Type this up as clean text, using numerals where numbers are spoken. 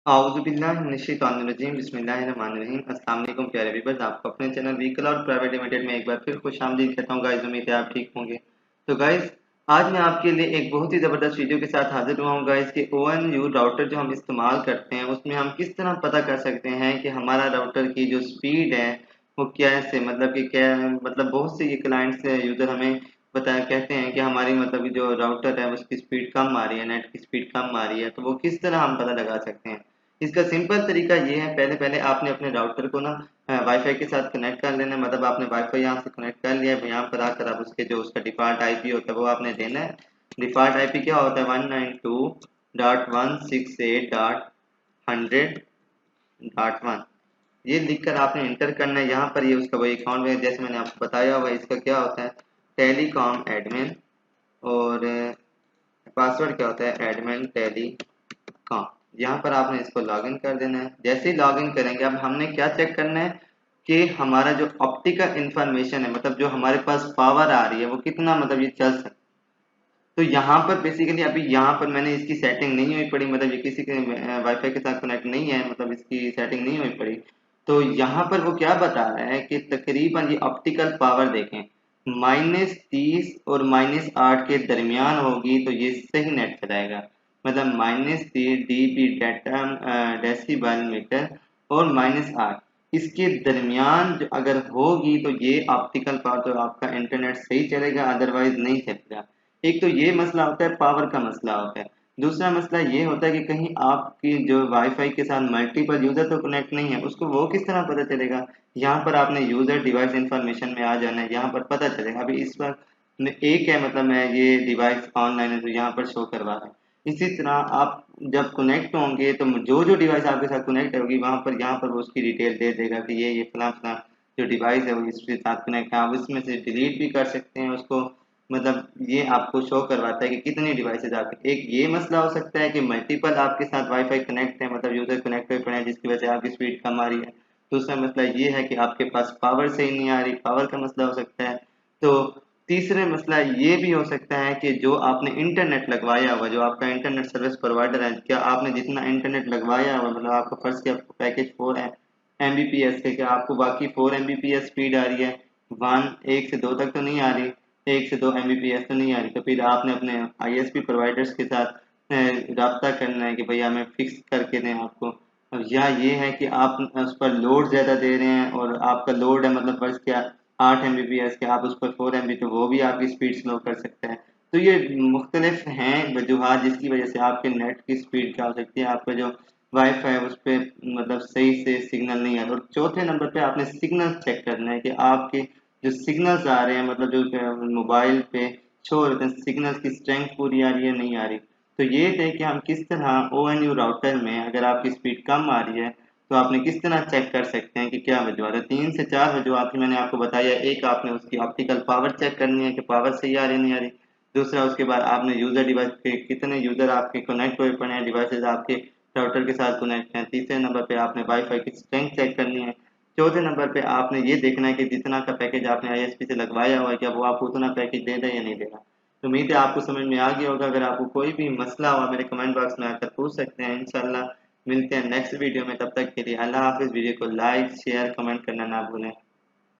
आऊज़ुबिल्लाहिमिनश्शैतानिर्रजीम बिस्मिल्लाहिर्रहमानिर्रहीम। अस्सलाम वालेकुम प्यारे व्यूअर्स, आपको अपने channel we cloud private limited में एक बार फिर खुशामदीद कहता हूँ। गाइस उम्मीद है आप ठीक होंगे। तो गाइस आज मैं आपके लिए एक बहुत ही ज़बरदस्त वीडियो के साथ हाजिर हुआ हूँ गाइस कि ONU राउटर जो हम इस्तेमाल करते हैं उसमें हम किस तरह पता कर सकते हैं कि हमारा राउटर की जो स्पीड है वो कैसे मतलब कि क्या मतलब बहुत से ये क्लाइंट्स यूज़र हमें बताया कहते हैं कि हमारी मतलब कि जो राउटर है उसकी स्पीड कम आ रही है, नेट की स्पीड कम आ रही है। तो वो किस तरह हम पता लगा सकते हैं? इसका सिंपल तरीका ये है, पहले आपने अपने राउटर को ना वाईफाई के साथ कनेक्ट कर लेना है। मतलब आपने वाईफाई यहाँ से कनेक्ट कर लिया है, यहाँ पर आकर आप उसके जो उसका डिफ़ॉल्ट आईपी होता है वो आपने देना है। डिफ़ॉल्ट आईपी क्या होता है? 192.168.100.1 ये लिखकर आपने इंटर करना है। यहाँ पर ये उसका वही अकाउंट है जैसे मैंने आपको बताया हुआ है। इसका क्या होता है? टेलीकॉम एडमिन और पासवर्ड क्या होता है? Admin telecom. यहाँ पर आपने इसको लॉगिन कर देना है। जैसे ही लॉगिन करेंगे अब हमने क्या चेक करना है कि हमारा जो ऑप्टिकल इंफॉर्मेशन है मतलब जो हमारे पास पावर आ रही है वो कितना मतलब ये चल सकता है। तो यहाँ पर बेसिकली अभी यहाँ पर मैंने इसकी सेटिंग नहीं हुई पड़ी, मतलब ये किसी के वाईफाई के साथ कनेक्ट नहीं है, मतलब इसकी सेटिंग नहीं हुई पड़ी। तो यहाँ पर वो क्या बता रहा है कि तकरीबन ये ऑप्टिकल पावर देखें -30 और -8 के दरमियान होगी तो ये सही नेट चलाएगा। मतलब -3 dB डेसिबल मीटर और -8 इसके दरमियान जो अगर होगी तो ये ऑप्टिकल पावर तो आपका इंटरनेट सही चलेगा, अदरवाइज नहीं चलेगा। एक तो ये मसला होता है, पावर का मसला होता है। दूसरा मसला ये होता है कि कहीं आपकी जो वाईफाई के साथ मल्टीपल यूजर तो कनेक्ट नहीं है, उसको वो किस तरह पता चलेगा? यहाँ पर आपने यूजर डिवाइस इंफॉर्मेशन में आ जाना है, यहाँ पर पता चलेगा। अभी इस वक्त में एक है मतलब मैं ये डिवाइस ऑनलाइन है तो यहाँ पर शो करवा रहा है। इसी तरह आप जब कनेक्ट होंगे तो जो डिवाइस आपके साथ कनेक्ट होगी वहाँ पर यहाँ पर वो उसकी डिटेल दे देगा कि ये फलां फलां जो डिवाइस है वो इसके साथ कनेक्ट है। आप इसमें से डिलीट भी कर सकते हैं उसको, मतलब ये आपको शो करवाता है कि कितनी डिवाइसेज आपके। एक ये मसला हो सकता है कि मल्टीपल आपके साथ वाईफाई कनेक्ट है, मतलब यूजर कनेक्ट हुए पड़े हैं जिसकी वजह से आपकी स्पीड कम आ रही है। दूसरा मसला ये है कि आपके पास पावर सही नहीं आ रही, पावर का मसला हो सकता है। तो तीसरे मसला ये भी हो सकता है कि जो आपने इंटरनेट लगवाया हुआ, जो आपका इंटरनेट सर्विस प्रोवाइडर है, क्या आपने जितना इंटरनेट लगवाया हुआ मतलब आपका फर्स्ट के आपको पैकेज 4 है MBPS के, क्या आपको बाकी 4 MBPS स्पीड आ रही है? 1 से 2 तक तो नहीं आ रही, 1 से 2 MBPS तो नहीं आ रही। तो फिर आपने अपने ISP प्रोवाइडर्स के साथ राब्ता करना है कि भैया हमें फिक्स करके दें आपको। अब या ये है कि आप उस पर लोड ज़्यादा दे रहे हैं और आपका लोड है मतलब फर्ज क्या 8 MBPS के, आप उस पर 4 MB, तो वो भी आपकी स्पीड स्लो कर सकता है। तो ये मुख्तलिफ हैं वजूहात जिसकी वजह से आपके नेट की स्पीड क्या हो सकती है, आपका जो वाईफाई है उस पर मतलब सही से सिग्नल नहीं है। और चौथे नंबर पे आपने सिग्नल चेक करना है कि आपके जो सिग्नल्स आ रहे हैं मतलब जो मोबाइल पे शो होते हैं सिग्नल्स की स्ट्रेंथ पूरी आ रही है नहीं आ रही। तो ये थे कि हम किस तरह ONU राउटर में अगर आपकी स्पीड कम आ रही है तो आपने किस तरह चेक कर सकते हैं कि क्या वजूहत है। 3 से 4 वजूहत मैंने आपको बताया। एक आपने उसकी ऑप्टिकल पावर चेक करनी है कि पावर सही आ रही नहीं आ रही। दूसरा उसके बाद आपने यूजर डिवाइस पे कितने यूजर आपके कनेक्ट हुए पड़े हैं, डिवाइसेज आपके राउटर के साथ कनेक्ट हैं। तीसरे नंबर पे आपने वाईफाई की स्ट्रेंथ चेक करनी है। चौथे नंबर पे आपने ये देखना है कि जितना का पैकेज आपने ISP से लगवाया हुआ है क्या वो आपको उतना पैकेज दे रहा है या नहीं दे रहा। तो उम्मीद है आपको समझ में आ गया होगा। अगर आपको कोई भी मसला हुआ मेरे कमेंट बॉक्स में आकर पूछ सकते हैं। इंशाल्लाह मिलते हैं नेक्स्ट वीडियो में, तब तक के लिए अल्लाह हाफिज़। वीडियो को लाइक शेयर कमेंट करना ना भूलें।